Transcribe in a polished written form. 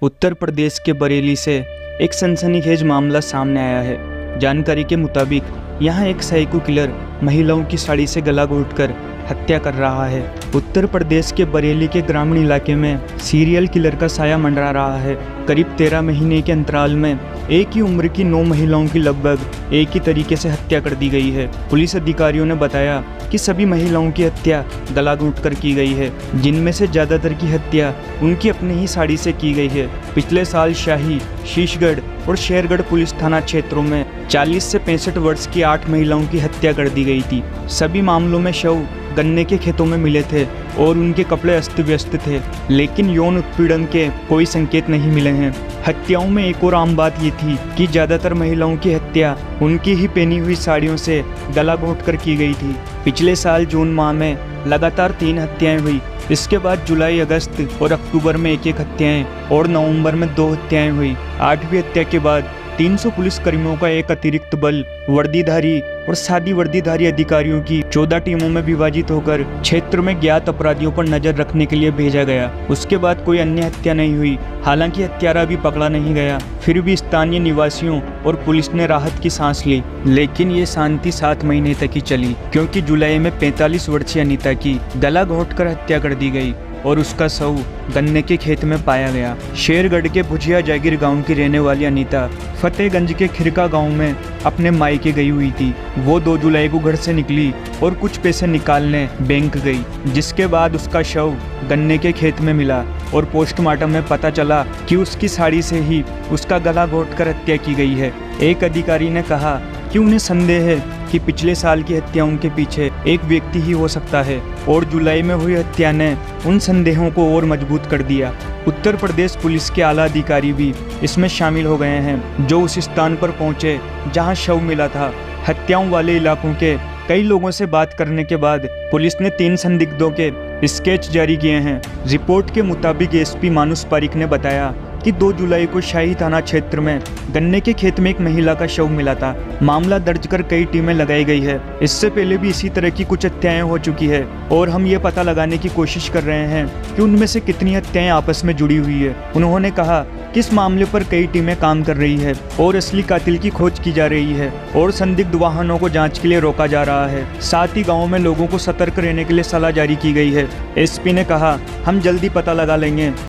उत्तर प्रदेश के बरेली से एक सनसनीखेज मामला सामने आया है। जानकारी के मुताबिक यहाँ एक साइको किलर महिलाओं की साड़ी से गला घोंटकर हत्या कर रहा है। उत्तर प्रदेश के बरेली के ग्रामीण इलाके में सीरियल किलर का साया मंडरा रहा है। करीब 13 महीने के अंतराल में एक ही उम्र की 9 महिलाओं की लगभग एक ही तरीके से हत्या कर दी गई है। पुलिस अधिकारियों ने बताया कि सभी महिलाओं की हत्या गला घोंटकर की गई है, जिनमें से ज़्यादातर की हत्या उनकी अपनी ही साड़ी से की गई है। पिछले साल शाही, शीशगढ़ और शेरगढ़ पुलिस थाना क्षेत्रों में 40 से 65 वर्ष की 8 महिलाओं की हत्या कर दी गई थी। सभी मामलों में शव गन्ने के खेतों में मिले थे और उनके कपड़े अस्त व्यस्त थे, लेकिन यौन उत्पीड़न के कोई संकेत नहीं मिले हैं। हत्याओं में एक और आम बात ये थी कि ज़्यादातर महिलाओं की हत्या उनकी ही पहनी हुई साड़ियों से गला घोंटकर की गई थी। पिछले साल जून माह में लगातार 3 हत्याएं हुई। इसके बाद जुलाई, अगस्त और अक्टूबर में 1-1 हत्याएं और नवंबर में 2 हत्याएं हुई। 8वीं हत्या के बाद 300 पुलिसकर्मियों का एक अतिरिक्त बल वर्दीधारी और सादी वर्दीधारी अधिकारियों की 14 टीमों में विभाजित होकर क्षेत्र में ज्ञात अपराधियों पर नजर रखने के लिए भेजा गया। उसके बाद कोई अन्य हत्या नहीं हुई। हालांकि हत्यारा भी पकड़ा नहीं गया, फिर भी स्थानीय निवासियों और पुलिस ने राहत की सांस ली। लेकिन ये शांति 7 महीने तक ही चली, क्योंकि जुलाई में 45 वर्षीय अनीता की गला घोंटकर हत्या कर दी गई और उसका शव गन्ने के खेत में पाया गया। शेरगढ़ के भुजिया जागीर गांव की रहने वाली अनीता फतेहगंज के खिरका गांव में अपने मायके गई हुई थी। वो 2 जुलाई को घर से निकली और कुछ पैसे निकालने बैंक गई, जिसके बाद उसका शव गन्ने के खेत में मिला और पोस्टमार्टम में पता चला कि उसकी साड़ी से ही उसका गला घोंटकर हत्या की गई है। एक अधिकारी ने कहा कि उन्हें संदेह है कि पिछले साल की हत्याओं के पीछे एक व्यक्ति ही हो सकता है, और जुलाई में हुई हत्या ने उन संदेहों को और मजबूत कर दिया। उत्तर प्रदेश पुलिस के आला अधिकारी भी इसमें शामिल हो गए हैं, जो उस स्थान पर पहुंचे जहां शव मिला था। हत्याओं वाले इलाकों के कई लोगों से बात करने के बाद पुलिस ने 3 संदिग्धों के स्केच जारी किए हैं। रिपोर्ट के मुताबिक एसपी मानुष पारिक ने बताया कि 2 जुलाई को शाही थाना क्षेत्र में गन्ने के खेत में एक महिला का शव मिला था। मामला दर्ज कर कई टीमें लगाई गई है। इससे पहले भी इसी तरह की कुछ हत्याएं हो चुकी है और हम ये पता लगाने की कोशिश कर रहे हैं कि उनमें से कितनी हत्याएं आपस में जुड़ी हुई है। उन्होंने कहा कि इस मामले पर कई टीमें काम कर रही है और असली कातिल की खोज की जा रही है और संदिग्ध वाहनों को जांच के लिए रोका जा रहा है। साथ ही गाँव में लोगों को सतर्क रहने के लिए सलाह जारी की गई है। एसपी ने कहा, हम जल्दी पता लगा लेंगे